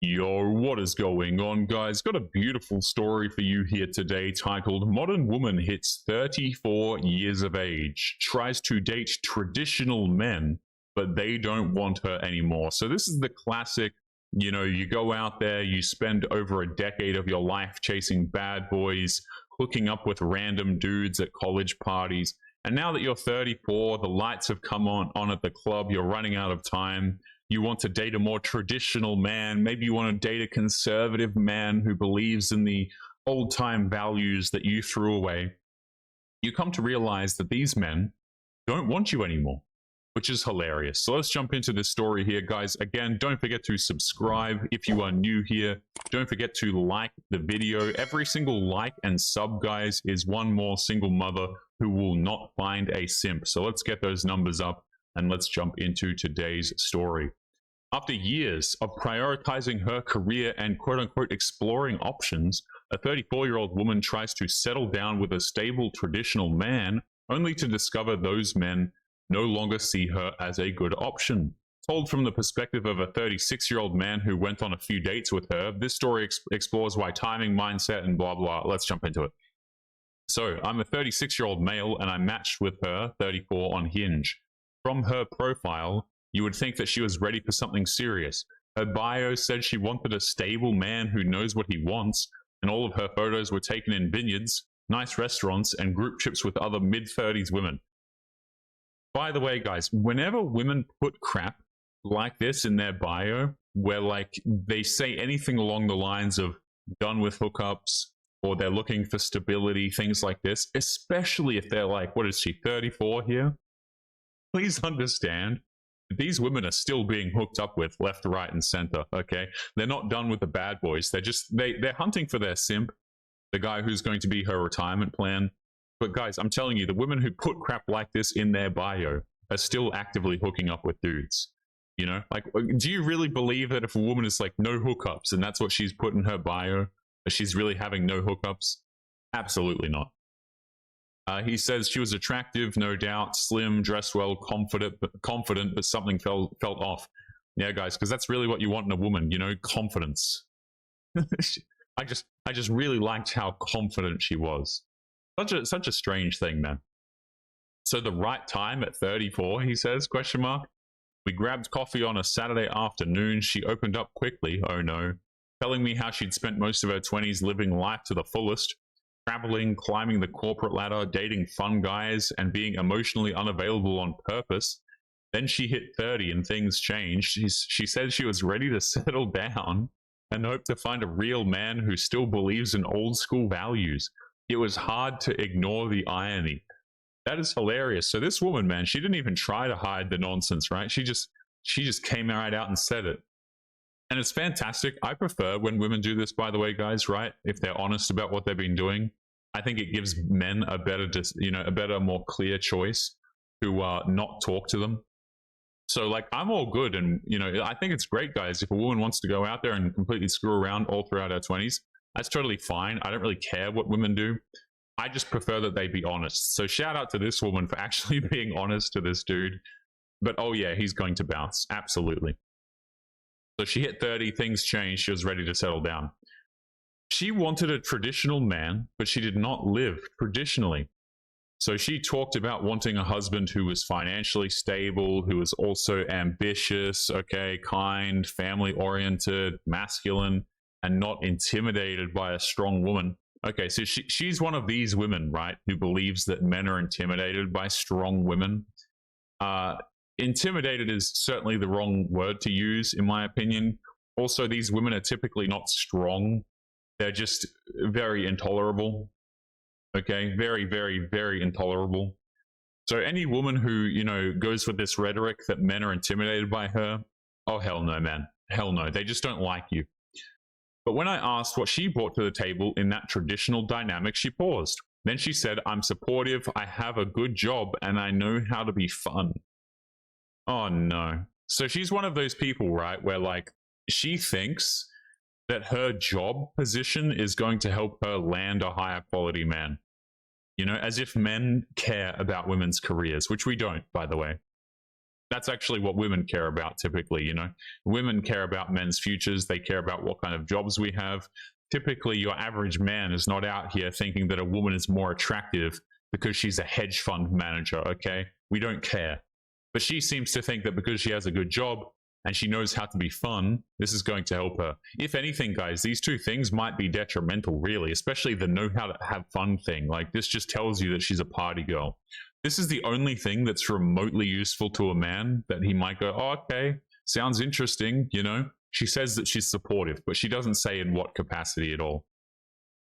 Yo, what is going on, guys? Got a beautiful story for you here today titled Modern Woman Hits 34 Years of Age, Tries to Date Traditional Men, but they don't want her anymore. So this is the classic, you go out there, you spend over a decade of your life chasing bad boys, hooking up with random dudes at college parties, and now that you're 34, the lights have come on at the club, you're running out of time. You want to date a more traditional man. Maybe you want to date a conservative man who believes in the old-time values that you threw away. You come to realize that these men don't want you anymore, which is hilarious. So let's jump into this story here, guys. Again, don't forget to subscribe if you are new here. Don't forget to like the video. Every single like and sub, guys, is one more single mother who will not find a simp. So let's get those numbers up and let's jump into today's story. After years of prioritizing her career and quote-unquote exploring options, a 34-year-old woman tries to settle down with a stable traditional man, only to discover those men no longer see her as a good option. Told from the perspective of a 36-year-old man who went on a few dates with her, this story explores why timing, mindset, and blah, blah. Let's jump into it. So, I'm a 36-year-old male, and I matched with her, 34, on Hinge. From her profile, you would think that she was ready for something serious. Her bio said she wanted a stable man who knows what he wants, and all of her photos were taken in vineyards, nice restaurants, and group trips with other mid-30s women. By the way, guys, whenever women put crap like this in their bio, where like they say anything along the lines of done with hookups, or they're looking for stability, things like this, especially if they're like, what is she, 34 here? Please understand, these women are still being hooked up with left, right, and center, okay? They're not done with the bad boys. They're hunting for their simp, the guy who's going to be her retirement plan. But guys, I'm telling you, the women who put crap like this in their bio are still actively hooking up with dudes. You know, like, do you really believe that if a woman is like, no hookups, and that's what she's put in her bio, that she's really having no hookups? Absolutely not. He says she was attractive, no doubt, slim, dressed well, confident, but something felt off. Yeah, guys, because that's really what you want in a woman, you know, confidence. I just really liked how confident she was. Such a strange thing, man. So the right time at 34, he says, question mark. We grabbed coffee on a Saturday afternoon. She opened up quickly, oh no, telling me how she'd spent most of her 20s living life to the fullest, traveling, climbing the corporate ladder, dating fun guys, and being emotionally unavailable on purpose. Then she hit 30 and things changed. She said she was ready to settle down and hoped to find a real man who still believes in old school values. It was hard to ignore the irony. That is hilarious. So this woman, man, she didn't even try to hide the nonsense, right? She just came right out and said it. And it's fantastic. I prefer when women do this, by the way, guys, right? If they're honest about what they've been doing, I think it gives men a better, more clear choice to not talk to them. So, like, I'm all good. And, I think it's great, guys. If a woman wants to go out there and completely screw around all throughout her 20s, that's totally fine. I don't really care what women do. I just prefer that they be honest. So shout out to this woman for actually being honest to this dude. But, oh yeah, he's going to bounce. Absolutely. So she hit 30, things changed, she was ready to settle down. She wanted a traditional man, but she did not live traditionally. So she talked about wanting a husband who was financially stable, who was also ambitious, okay, kind, family-oriented, masculine, and not intimidated by a strong woman. Okay, so she's one of these women, right, who believes that men are intimidated by strong women. Intimidated is certainly the wrong word to use, in my opinion. Also, these women are typically not strong. They're just very intolerable. Okay, very, very, very intolerable. So any woman who, goes with this rhetoric that men are intimidated by her, oh, hell no, man. Hell no. They just don't like you. But when I asked what she brought to the table in that traditional dynamic, she paused. Then she said, I'm supportive, I have a good job, and I know how to be fun. Oh no. So she's one of those people, right, where like she thinks that her job position is going to help her land a higher quality man. As if men care about women's careers, which we don't, by the way. That's actually what women care about typically, you know. Women care about men's futures. They care about what kind of jobs we have. Typically, your average man is not out here thinking that a woman is more attractive because she's a hedge fund manager, okay? We don't care. But she seems to think that because she has a good job and she knows how to be fun, this is going to help her. If anything, guys, these two things might be detrimental, really, especially the know how to have fun thing. Like, this just tells you that she's a party girl. This is the only thing that's remotely useful to a man that he might go, oh, okay, sounds interesting, you know? She says that she's supportive, but she doesn't say in what capacity at all.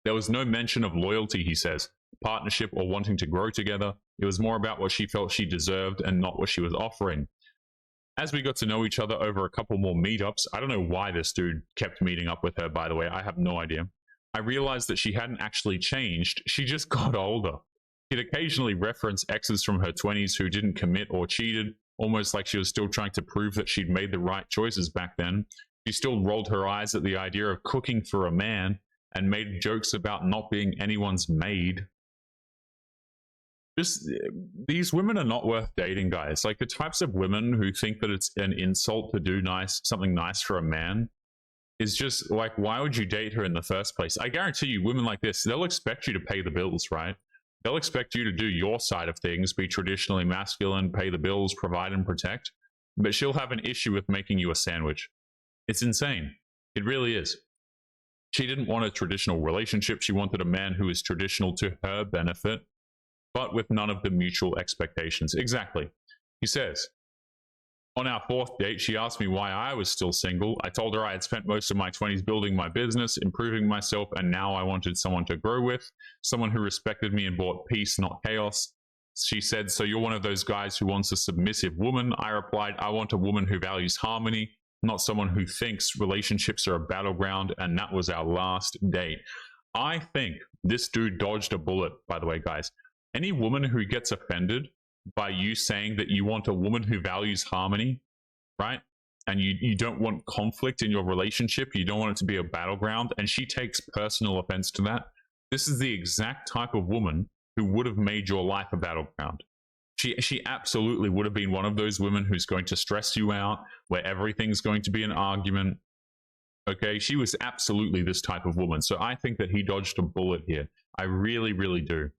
There was no mention of loyalty, he says, partnership, or wanting to grow together. It was more about what she felt she deserved and not what she was offering. As we got to know each other over a couple more meetups, I don't know why this dude kept meeting up with her, by the way, I have no idea. I realized that she hadn't actually changed, she just got older. She'd occasionally reference exes from her 20s who didn't commit or cheated, almost like she was still trying to prove that she'd made the right choices back then. She still rolled her eyes at the idea of cooking for a man and made jokes about not being anyone's maid. Just, these women are not worth dating, guys. Like, the types of women who think that it's an insult to do something nice for a man is just like, why would you date her in the first place? I guarantee you, women like this, they'll expect you to pay the bills, right? They'll expect you to do your side of things, be traditionally masculine, pay the bills, provide and protect, but she'll have an issue with making you a sandwich. It's insane. It really is. She didn't want a traditional relationship. She wanted a man who is traditional to her benefit, but with none of the mutual expectations. Exactly. He says, on our fourth date, she asked me why I was still single. I told her I had spent most of my 20s building my business, improving myself, and now I wanted someone to grow with, someone who respected me and brought peace, not chaos. She said, so you're one of those guys who wants a submissive woman? I replied, I want a woman who values harmony, not someone who thinks relationships are a battleground, and that was our last date. I think this dude dodged a bullet, by the way, guys. Any woman who gets offended by you saying that you want a woman who values harmony, right? And you don't want conflict in your relationship, you don't want it to be a battleground, and she takes personal offense to that. This is the exact type of woman who would have made your life a battleground. She absolutely would have been one of those women who's going to stress you out, where everything's going to be an argument. Okay, she was absolutely this type of woman. So I think that he dodged a bullet here. I really, really do.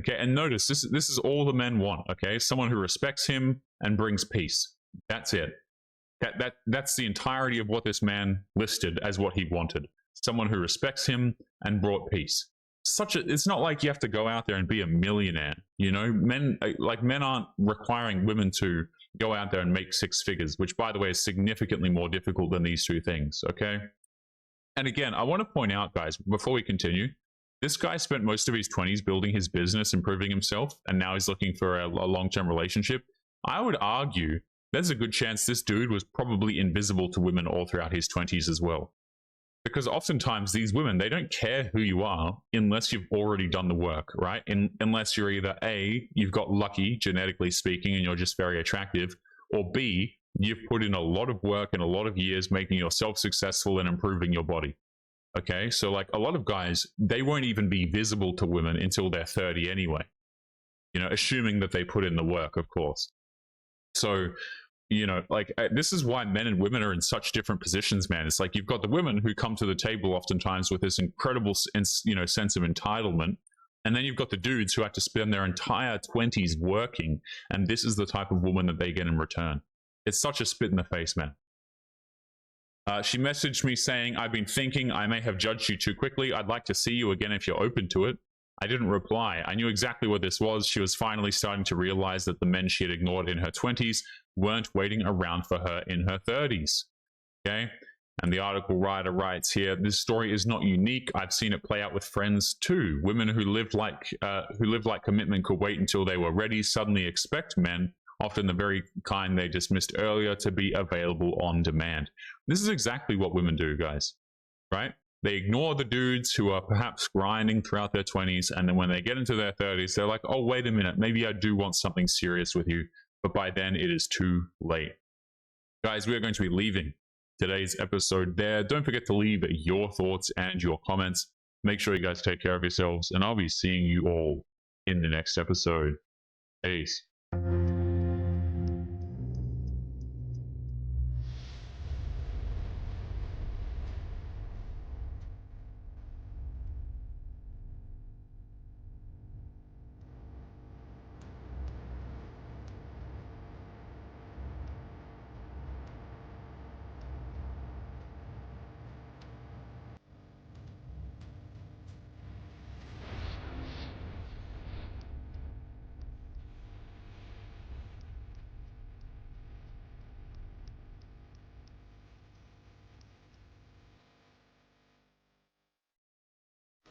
Okay, and notice this is all the men want. Okay, someone who respects him and brings peace. That's it. That's the entirety of what this man listed as what he wanted. Someone who respects him and brought peace. It's not like you have to go out there and be a millionaire. You know, men aren't requiring women to go out there and make six figures, which, by the way, is significantly more difficult than these two things. Okay, and again, I want to point out, guys, before we continue, this guy spent most of his 20s building his business, improving himself, and now he's looking for a long-term relationship. I would argue there's a good chance this dude was probably invisible to women all throughout his 20s as well. Because oftentimes these women, they don't care who you are unless you've already done the work, right? Unless you're either A, you've got lucky, genetically speaking, and you're just very attractive, or B, you've put in a lot of work and a lot of years making yourself successful and improving your body. Okay, so like a lot of guys, they won't even be visible to women until they're 30 anyway. You know, assuming that they put in the work, of course. So, you know, like this is why men and women are in such different positions, man. It's like you've got the women who come to the table oftentimes with this incredible, you know, sense of entitlement. And then you've got the dudes who have to spend their entire 20s working. And this is the type of woman that they get in return. It's such a spit in the face, man. She messaged me saying, I've been thinking I may have judged you too quickly. I'd like to see you again if you're open to it. I didn't reply. I knew exactly what this was. She was finally starting to realize that the men she had ignored in her 20s weren't waiting around for her in her 30s. Okay? And the article writer writes here, this story is not unique. I've seen it play out with friends too. Women who lived like commitment could wait until they were ready, suddenly expect men, often the very kind they dismissed earlier, to be available on demand. This is exactly what women do, guys, right? They ignore the dudes who are perhaps grinding throughout their 20s, and then when they get into their 30s, they're like, oh, wait a minute, maybe I do want something serious with you, but by then it is too late. Guys, we are going to be leaving today's episode there. Don't forget to leave your thoughts and your comments. Make sure you guys take care of yourselves, and I'll be seeing you all in the next episode. Peace.